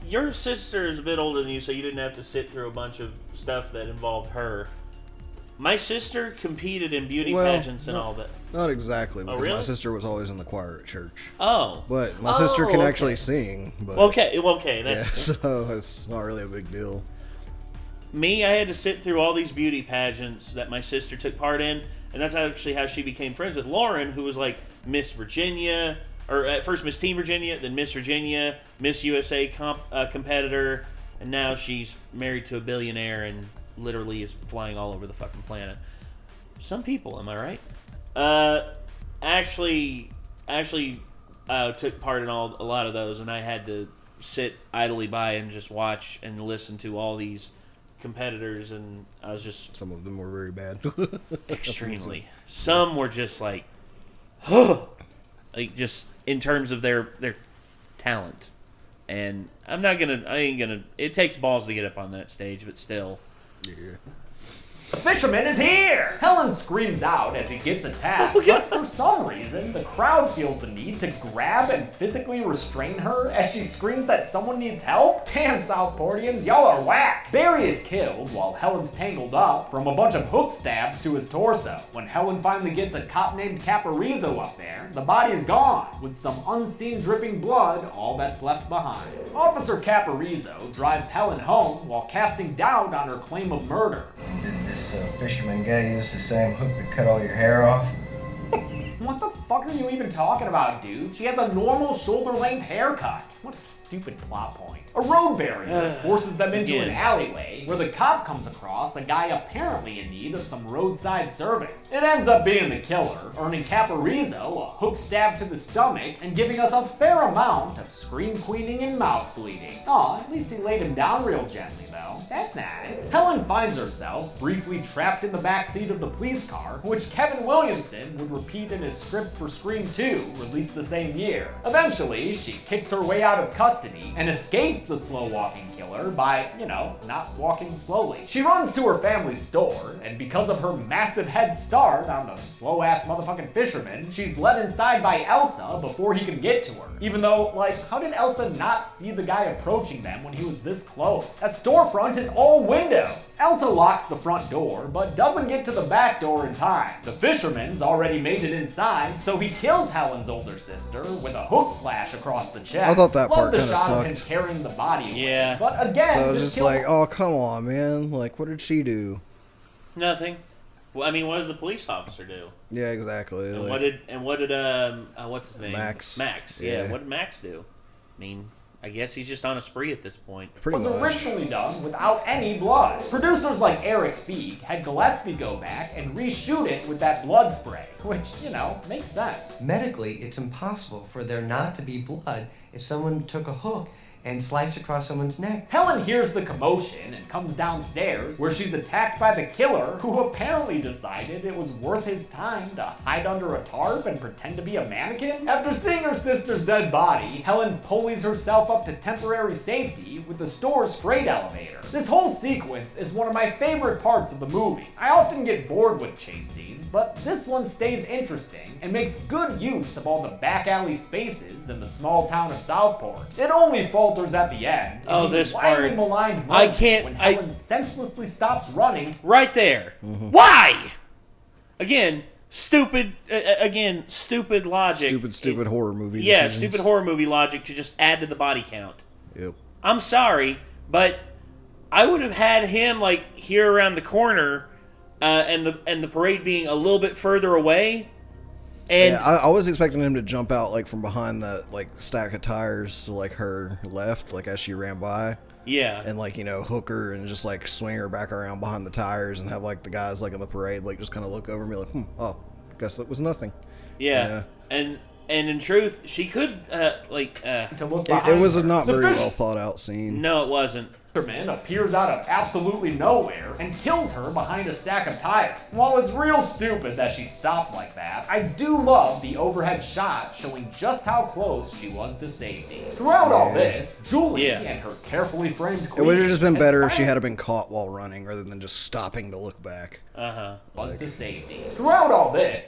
Your sister is a bit older than you, so you didn't have to sit through a bunch of stuff that involved her. My sister competed in beauty pageants and all that. Not exactly, because really? my sister was always in the choir at church. Oh. But my sister can actually sing. But Okay. That's so it's not really a big deal. Me, I had to sit through all these beauty pageants that my sister took part in, and that's actually how she became friends with Lauren, who was like Miss Virginia, or at first Miss Teen Virginia, then Miss Virginia, Miss USA competitor, and now she's married to a billionaire and literally is flying all over the fucking planet. Some people, am I right? Ashley took part in a lot of those, and I had to sit idly by and just watch and listen to all these competitors, and I was just... Some of them were very bad. Extremely. Some were just like, like just in terms of their talent. And I ain't gonna, it takes balls to get up on that stage, but still. Yeah. The fisherman is here! Helen screams out as he gets attacked, but for some reason, the crowd feels the need to grab and physically restrain her as she screams that someone needs help? Damn, Southportians, y'all are whack! Barry is killed while Helen's tangled up from a bunch of hook stabs to his torso. When Helen finally gets a cop named Caparizo up there, the body is gone, with some unseen dripping blood all that's left behind. Officer Caparizo drives Helen home while casting doubt on her claim of murder. Did this fisherman guy use the same hook that cut all your hair off? What the fuck are you even talking about, dude? She has a normal shoulder-length haircut. What a stupid plot point. A road barrier forces them into an alleyway where the cop comes across a guy apparently in need of some roadside service. It ends up being the killer, earning Caparizo a hook stab to the stomach and giving us a fair amount of scream queening and mouth bleeding. Aw, at least he laid him down real gently though. That's nice. Helen finds herself briefly trapped in the backseat of the police car, which Kevin Williamson would repeat in his script for Scream 2, released the same year. Eventually, she kicks her way out of custody and escapes the slow-walking killer by, not walking slowly. She runs to her family's store, and because of her massive head start on the slow-ass motherfucking fisherman, she's led inside by Elsa before he can get to her. Even though, how did Elsa not see the guy approaching them when he was this close? That storefront is all windows. Elsa locks the front door, but doesn't get to the back door in time. The fisherman's already made it inside, so he kills Helen's older sister with a hook slash across the chest. I thought that part Love the kind of shot sucked. of him carrying the body away. Yeah. But again, So I was this just kill- like, oh, come on, man. Like, what did she do? Nothing. Well, I mean, what did the police officer do? Yeah, exactly. And like, what did what's his name? Max. Max. Yeah. Yeah. What did Max do? I mean, I guess he's just on a spree at this point. pretty was much. originally done without any blood. Producers like Eric Feig had Gillespie go back and reshoot it with that blood spray, which, makes sense. Medically, it's impossible for there not to be blood if someone took a hook and sliced across someone's neck. Helen hears the commotion and comes downstairs, where she's attacked by the killer, who apparently decided it was worth his time to hide under a tarp and pretend to be a mannequin. After seeing her sister's dead body, Helen pulleys herself up to temporary safety with the store's freight elevator. This whole sequence is one of my favorite parts of the movie. I often get bored with chase scenes, but this one stays interesting and makes good use of all the back alley spaces in the small town of Southport. It only falters at the end. Oh, the this widely part. maligned I moment can't- when Helen senselessly stops running. Right there. Why? Again, stupid, again, stupid logic. Stupid horror movie Yeah, decisions. stupid horror movie logic to just add to the body count. Yep. I'm sorry, but I would have had him, like, here around the corner, and the parade being a little bit further away. And yeah, I was expecting him to jump out, like, from behind that, like, stack of tires to, like, her left, like, as she ran by. Yeah. And, like, you know, hook her and just, like, swing her back around behind the tires and have, like, the guys, like, in the parade, like, just kind of look over and be like, oh, guess that was nothing. Yeah. And in truth, she could, to look it was a not very well thought out scene. No, it wasn't. Fisherman appears out of absolutely nowhere and kills her behind a stack of tires. While it's real stupid that she stopped like that, I do love the overhead shot showing just how close she was to safety. Throughout all this, Julie and her carefully framed It would have just been better if she had had been caught while running rather than just stopping to look back. was to safety. Throughout all this,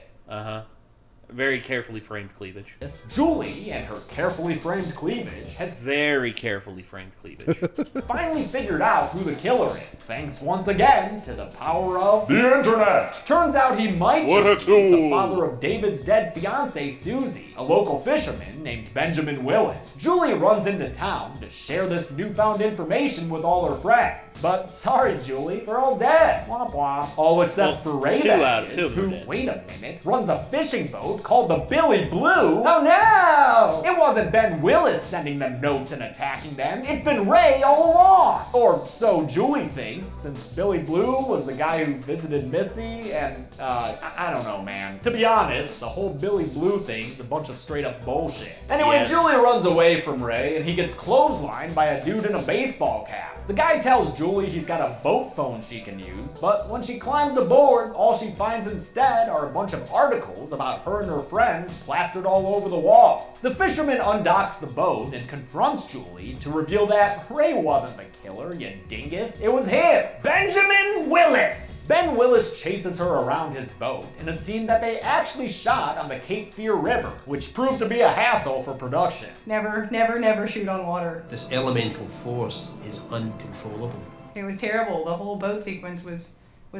Very carefully framed cleavage. Julie and her carefully framed cleavage has Very carefully framed cleavage. finally figured out who the killer is, thanks once again to the power of the internet. Turns out he might just be the father of David's dead fiancée, Susie, a local fisherman named Benjamin Willis. Julie runs into town to share this newfound information with all her friends. But sorry, Julie, they're all dead. Womp womp. All except for Ray, two out of two who, are dead. wait a minute, runs a fishing boat called the Billy Blue. Oh no! It wasn't Ben Willis sending them notes and attacking them. It's been Ray all along. Or so Julie thinks, since Billy Blue was the guy who visited Missy and, I don't know, man. To be honest, the whole Billy Blue thing's a bunch of straight up bullshit. Anyway, Yes. Julie runs away from Ray and he gets clotheslined by a dude in a baseball cap. The guy tells Julie he's got a boat phone she can use, but when she climbs aboard, all she finds instead are a bunch of articles about her and her friends plastered all over the walls. The fisherman undocks the boat and confronts Julie to reveal that Ray wasn't the killer, you dingus. It was him, Benjamin Willis! Ben Willis chases her around his boat in a scene that they actually shot on the Cape Fear River, which proved to be a hassle for production. Never shoot on water. This elemental force is uncontrollable. It was terrible. The whole boat sequence was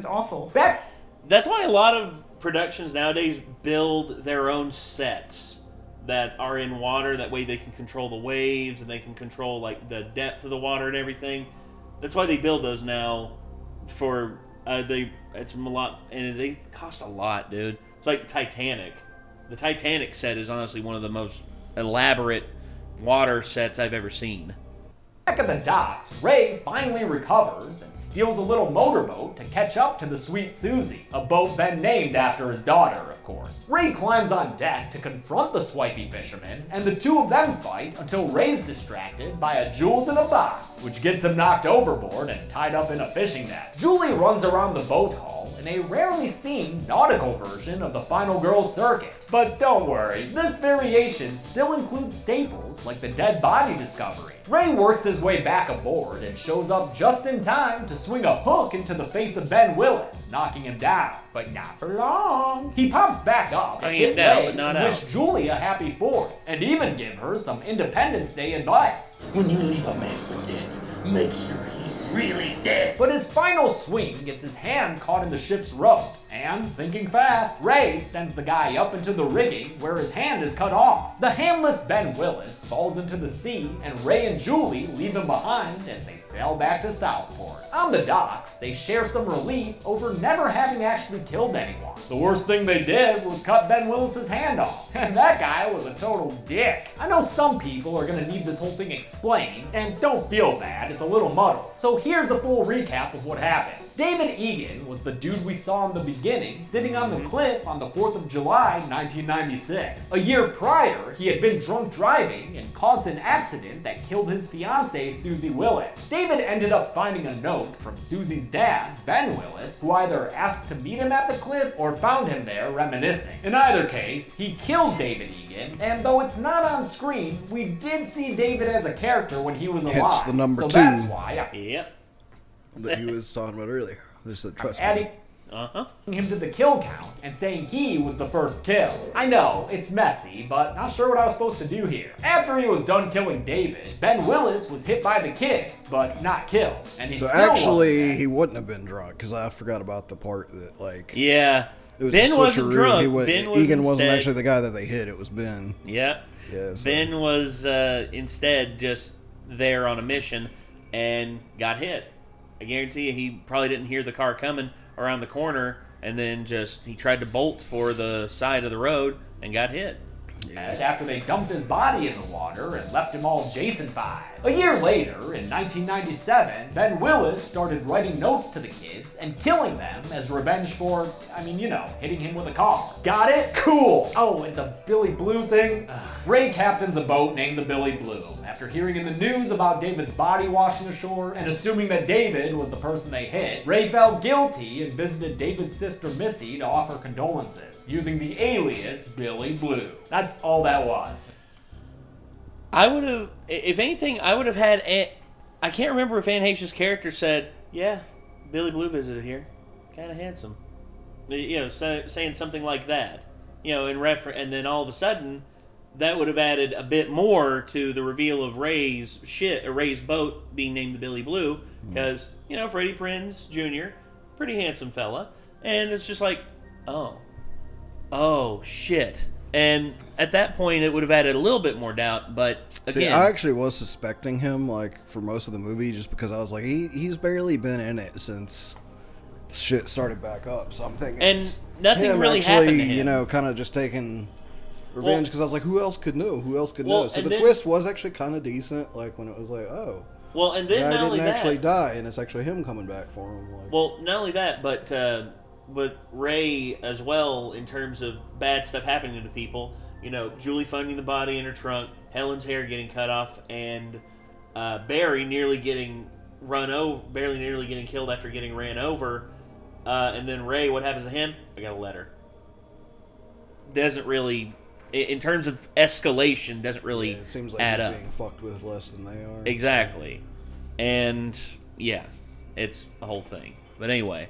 awful. That's why a lot of productions nowadays build their own sets that are in water. That way they can control the waves and they can control, like, the depth of the water and everything. That's why they build those now. For it's a lot, and they cost a lot, dude. It's like Titanic. The Titanic set is honestly one of the most elaborate water sets I've ever seen. Back at the docks, Ray finally recovers and steals a little motorboat to catch up to the Sweet Susie, a boat Ben named after his daughter, of course. Ray climbs on deck to confront the swipey fisherman, and the two of them fight until Ray's distracted by a jewels in a box, which gets him knocked overboard and tied up in a fishing net. Julie runs around the boat hull in a rarely seen nautical version of the Final Girls circuit. But don't worry, this variation still includes staples like the dead body discovery. Ray works his way back aboard and shows up just in time to swing a hook into the face of Ben Willis, knocking him down, but not for long. He pops back up and hit Ray and wish Julie a happy 4th, and even give her some Independence Day advice. When you leave a man for dead, make sure he's really dead. But his final swing gets his hand caught in the ship's ropes, and, thinking fast, Ray sends the guy up into the rigging where his hand is cut off. The handless Ben Willis falls into the sea, and Ray and Julie leave him behind as they sail back to Southport. On the docks, they share some relief over never having actually killed anyone. The worst thing they did was cut Ben Willis's hand off, and that guy was a total dick. I know some people are gonna need this whole thing explained, and don't feel bad, it's a little muddled. So here's a full recap of what happened. David Egan was the dude we saw in the beginning, sitting on the cliff on the 4th of July, 1996. A year prior, he had been drunk driving and caused an accident that killed his fiancée, Susie Willis. David ended up finding a note from Susie's dad, Ben Willis, who either asked to meet him at the cliff or found him there reminiscing. In either case, he killed David Egan, and though it's not on screen, we did see David as a character when he was alive. Hence the number so 2. That's why that he was talking about earlier. There's a trust adding him to the kill count and saying he was the first kill. I know, it's messy, but not sure what I was supposed to do here. After he was done killing David, Ben Willis was hit by the kids, but not killed. And he So still actually, he wouldn't have been drunk, because I forgot about the part that, like... Yeah. It was Ben a wasn't switcheroo. drunk. Ben was Egan wasn't instead- actually the guy that they hit. It was Ben. Yep. Yeah, so- Ben was instead just there on a mission and got hit. I guarantee you he probably didn't hear the car coming around the corner, and then he tried to bolt for the side of the road and got hit. After they dumped his body in the water and left him all Jason-fied. A year later, in 1997, Ben Willis started writing notes to the kids and killing them as revenge for, hitting him with a car. Got it? Cool! Oh, and the Billy Blue thing? Ugh. Ray captains a boat named the Billy Blue. After hearing in the news about David's body washing ashore and assuming that David was the person they hit, Ray felt guilty and visited David's sister Missy to offer condolences, using the alias Billy Blue. That's all that was. I would have, if anything, I would have had. I can't remember if Anne Heche's character said, "Yeah, Billy Blue visited here, kind of handsome," saying something like that, in reference, and then all of a sudden, that would have added a bit more to the reveal of Ray's boat being named the Billy Blue, because Freddie Prinze Jr., pretty handsome fella, and it's just like, oh shit. And at that point, it would have added a little bit more doubt, but again... See, I actually was suspecting him, for most of the movie, just because I was like, he's barely been in it since shit started back up, so I'm thinking... And nothing really happened to him. Kind of just taking revenge, because I was like, who else could know? Who else could know? So the then, twist was actually kind of decent, when it was like, oh... Well, and then the guy not only didn't that... actually die, and it's actually him coming back for him. Well, not only that, but Ray as well, in terms of bad stuff happening to people... Julie finding the body in her trunk, Helen's hair getting cut off, and Barry nearly getting killed after getting ran over. And then Ray, what happens to him? I got a letter. Doesn't really, in terms of escalation, doesn't really it seems like add he's up. being fucked with less than they are. Exactly. And, yeah, it's a whole thing. But anyway...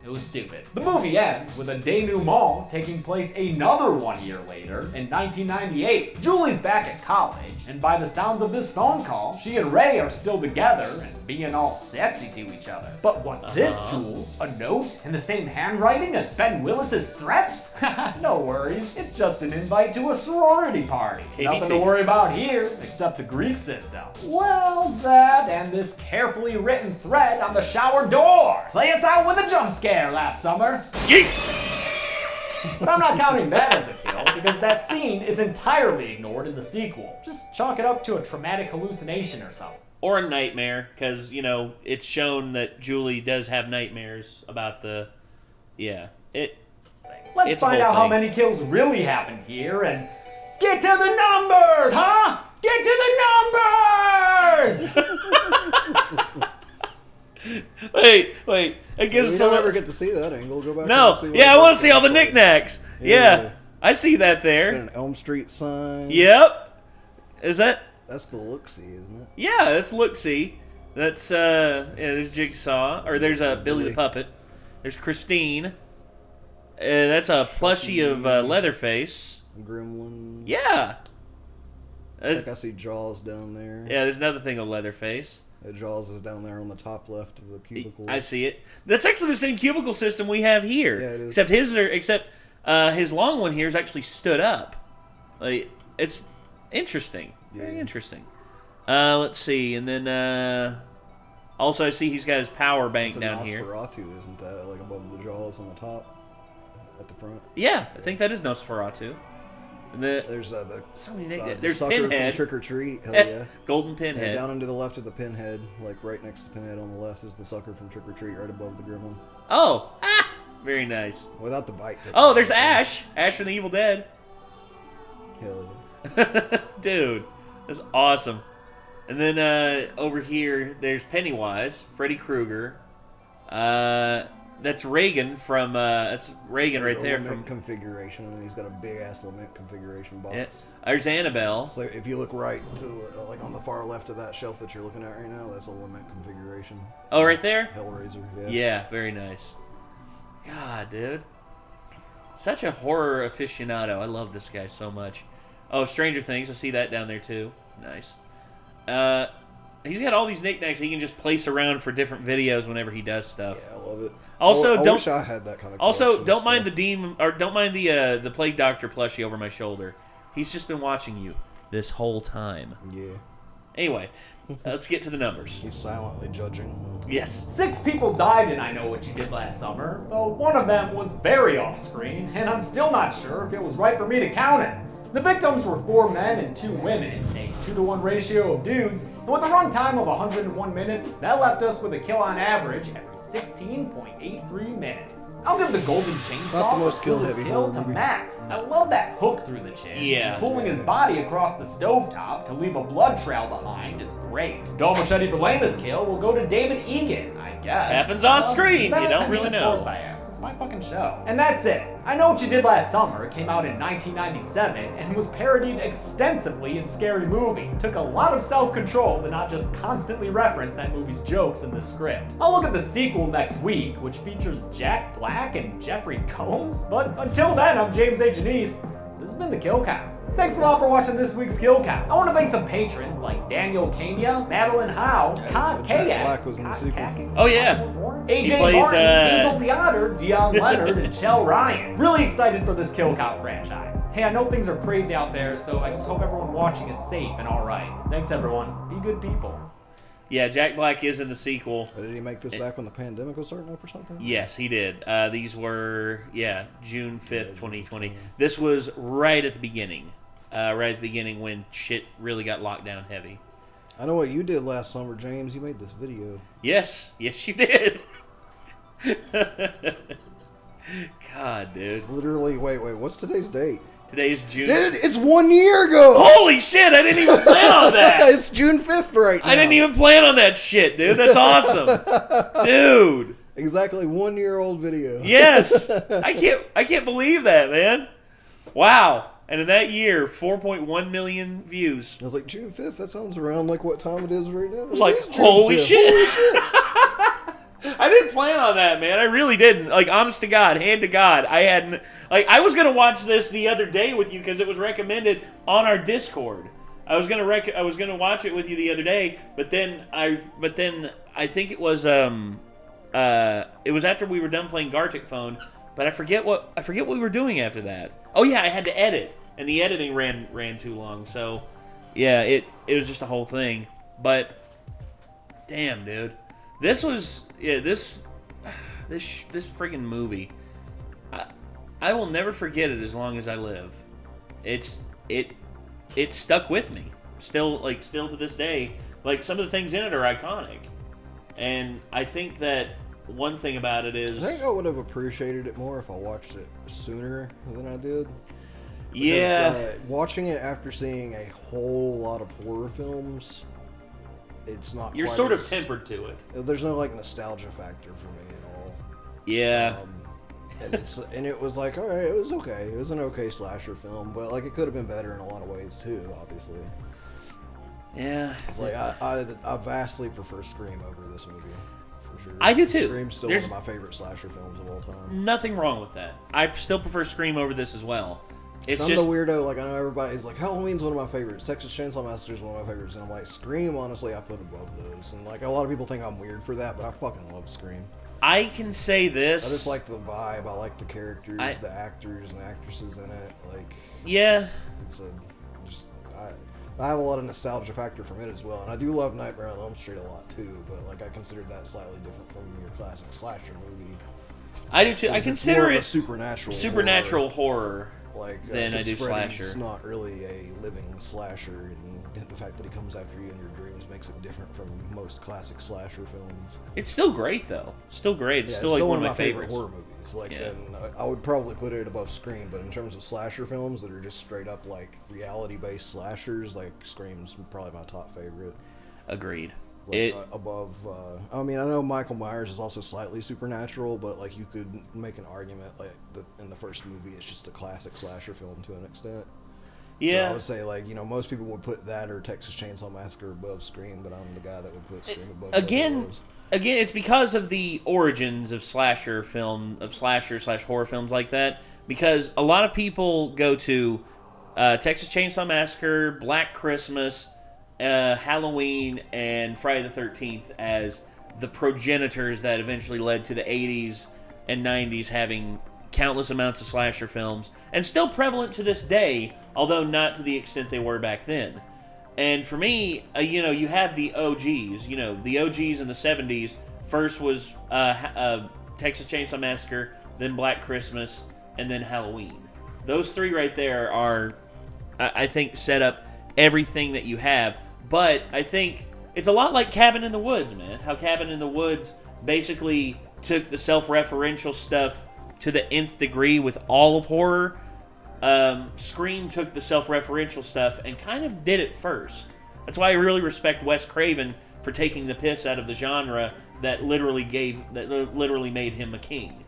It was stupid. The movie ends with a denouement taking place another 1 year later, in 1998. Julie's back at college, and by the sounds of this phone call, she and Ray are still together and being all sexy to each other. But what's this, Jules? A note in the same handwriting as Ben Willis's threats? No worries, it's just an invite to a sorority party. Nothing to worry about here, except the Greek system. Well, that and this carefully written thread on the shower door. Play us out with a jump scare last summer. But I'm not counting that as a kill, because that scene is entirely ignored in the sequel. Just chalk it up to a traumatic hallucination or something. Or a nightmare, because, it's shown that Julie does have nightmares about the... Yeah. Let's find out how many kills really happened here and get to the numbers, huh? Get to the numbers! Wait. It gives us don't ever get to see that angle. Go back. No. And see I want to see all the knickknacks. Yeah. I see that there. Got an Elm Street sign. Yep. Is that? That's the look-see, isn't it? Yeah, that's look-see. That's there's Jigsaw, or there's Billy the Puppet. There's Christine. That's a plushie of Leatherface. Gremlin. Yeah. I think I see Jaws down there. Yeah, there's another thing of Leatherface. Jaws is down there on the top left of the cubicle. I see it. That's actually the same cubicle system we have here. Yeah, it is. Except his long one here is actually stood up. It's interesting. Yeah. Very interesting. Let's see, and then also I see he's got his power bank down here. Nosferatu, isn't that above the Jaws on the top, at the front? Yeah, I think that is Nosferatu. And there's so many there's Pinhead. Trick or Treat. Hell yeah. Golden Pinhead. Yeah, down and to the left of the Pinhead, right next to the Pinhead on the left is the sucker from Trick or Treat, right above the Gremlin. Oh, very nice. Without the bite. Oh, there's Ash. Ash from the Evil Dead. Hell yeah. Dude, that's awesome. And then over here, there's Pennywise, Freddy Krueger. That's Reagan from that's Reagan right there from configuration, and he's got a big ass lament configuration box. Yeah. There's Annabelle. So if you look right to on the far left of that shelf that you're looking at right now, that's a lament configuration. Oh, right there? Hellraiser. Yeah. Yeah, very nice. God, dude. Such a horror aficionado. I love this guy so much. Oh, Stranger Things. I see that down there too. Nice. He's got all these knickknacks he can just place around for different videos whenever he does stuff. Yeah, I love it. Also, I don't wish I had that kind of. Also, don't mind the demon, or don't mind the Plague Doctor plushie over my shoulder. He's just been watching you this whole time. Yeah. Anyway, let's get to the numbers. He's silently judging. Yes. 6 people died in I Know What You Did Last Summer, though one of them was very off-screen, and I'm still not sure if it was right for me to count it. The victims were 4 men and 2 women, a 2-to-1 ratio of dudes, and with a runtime of 101 minutes, that left us with a kill on average every 16.83 minutes. I'll give the Golden Chainsaw Not the most coolest kill-heavy kill horror to movie. Max. I love that hook through the chin. Yeah. Pulling his body across the stovetop to leave a blood trail behind is great. Dull machete for lamest kill will go to David Egan, I guess. Happens off screen, you don't really know. Of course I am. It's my fucking show. And that's it. I Know What You Did Last Summer came out in 1997 and was parodied extensively in Scary Movie. Took a lot of self-control to not just constantly reference that movie's jokes in the script. I'll look at the sequel next week, which features Jack Black and Jeffrey Combs. But until then, I'm James A. Janice. This has been The Kill Count. Thanks a lot for watching this week's Kill Count. I want to thank some patrons like Daniel Kenya, Madeline Howe, Todd Jack Black KX, was in the sequel. Oh, yeah. AJ He plays, Martin, Hazel the Otter, Dion Leonard, and Chell Ryan. Really excited for this Kill Count franchise. Hey, I know things are crazy out there, so I just hope everyone watching is safe and alright. Thanks everyone. Be good people. Yeah, Jack Black is in the sequel. Did he make this back when the pandemic was starting up or something? Yes, he did. These were, June 5th, 2020. This was right at the beginning. Right at the beginning when shit really got locked down heavy. I know what you did last summer, James. You made this video. Yes, you did. God, dude. It's literally, wait, what's today's date? Today is June. It's 1 year ago! Holy shit, I didn't even plan on that! It's June 5th right now. I didn't even plan on that shit, dude. That's awesome. Dude. Exactly 1 year old video. Yes. I can't believe that, man. Wow. And in that year, 4.1 million views. I was like, June 5th? That sounds around like what time it is right now. I was like, holy shit. I didn't plan on that, man. I really didn't. Like, honest to God, hand to God, I hadn't. Like, I was gonna watch this the other day with you because it was recommended on our Discord. I was gonna watch it with you the other day, but then I think it was after we were done playing Gartic Phone, but I forget what we were doing after that. Oh yeah, I had to edit, and the editing ran too long. So yeah, it was just a whole thing. But damn, dude. This freaking movie, I will never forget it as long as I live. It stuck with me. Still to this day. Like, some of the things in it are iconic. And I think that one thing about it is, I think I would have appreciated it more if I watched it sooner than I did. Because, yeah. Watching it after seeing a whole lot of horror films, it's not. You're sort of tempered to it. There's no like nostalgia factor for me at all. Yeah. And it was like, all right, it was okay. It was an okay slasher film, but like it could have been better in a lot of ways too. Obviously. Yeah. It's like I vastly prefer Scream over this movie. For sure. I do too. Scream's still one of my favorite slasher films of all time. Nothing wrong with that. I still prefer Scream over this as well. It's I'm just the weirdo. Like, I know everybody's like, Halloween's one of my favorites. Texas Chainsaw Massacre is one of my favorites, and I'm like, Scream. Honestly, I put above those. And like, a lot of people think I'm weird for that, but I fucking love Scream. I can say this. I just like the vibe. I like the characters, the actors and actresses in it. Like, yeah, I have a lot of nostalgia factor from it as well, and I do love Nightmare on Elm Street a lot too. But like, I considered that slightly different from your classic slasher movie. I do too. I consider it supernatural horror. Like, than I do Freddy's slasher. Not really a living slasher, and the fact that he comes after you in your dreams makes it different from most classic slasher films. It's still great though. Still great. It's still like one of my favorite horror movies. Like, and I would probably put it above Scream, but in terms of slasher films that are just straight up like reality-based slashers, like Scream's probably my top favorite. Agreed. Like, above, I mean, I know Michael Myers is also slightly supernatural, but like you could make an argument like that in the first movie it's just a classic slasher film to an extent. Yeah. So I would say, like, you know, most people would put that or Texas Chainsaw Massacre above Scream, but I'm the guy that would put Scream above Again, it's because of the origins of slasher / horror films like that. Because a lot of people go to Texas Chainsaw Massacre, Black Christmas, Halloween and Friday the 13th as the progenitors that eventually led to the 80s and 90s having countless amounts of slasher films, and still prevalent to this day, although not to the extent they were back then. And for me, you have the OGs. The OGs in the 70s. First was Texas Chainsaw Massacre, then Black Christmas, and then Halloween. Those three right there are, I think, set up everything that you have. But I think it's a lot like Cabin in the Woods, man. How Cabin in the Woods basically took the self-referential stuff to the nth degree with all of horror. Scream took the self-referential stuff and kind of did it first. That's why I really respect Wes Craven for taking the piss out of the genre that literally made him a king,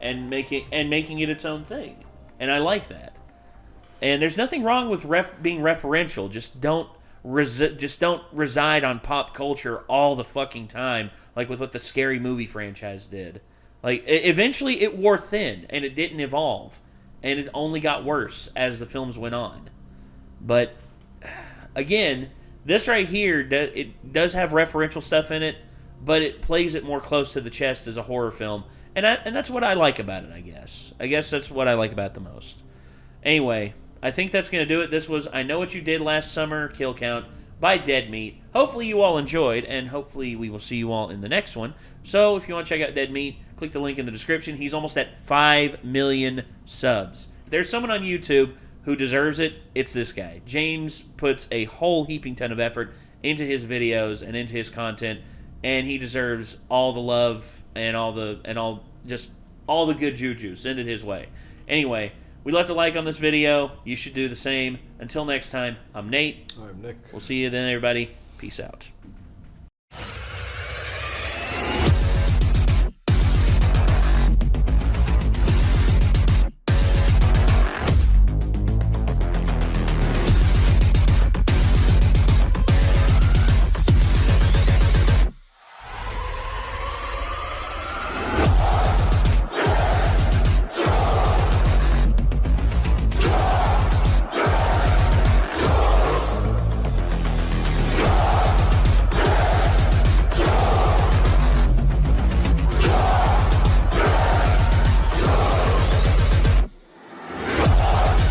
and making it its own thing. And I like that. And there's nothing wrong with being referential. Just don't reside on pop culture all the fucking time, like with what the Scary Movie franchise did. Like, eventually it wore thin, and it didn't evolve. And it only got worse as the films went on. But, again, this right here, it does have referential stuff in it, but it plays it more close to the chest as a horror film. And that's what I like about it, I guess. I guess that's what I like about it the most. Anyway, I think that's going to do it. This was I Know What You Did Last Summer Kill Count by Dead Meat. Hopefully you all enjoyed, and hopefully we will see you all in the next one. So if you want to check out Dead Meat, click the link in the description. He's almost at 5 million subs. If there's someone on YouTube who deserves it, it's this guy. James puts a whole heaping ton of effort into his videos and into his content, and he deserves all the love and all the good juju. Send it his way. Anyway, we left a like on this video. You should do the same. Until next time, I'm Nate. I'm Nick. We'll see you then, everybody. Peace out.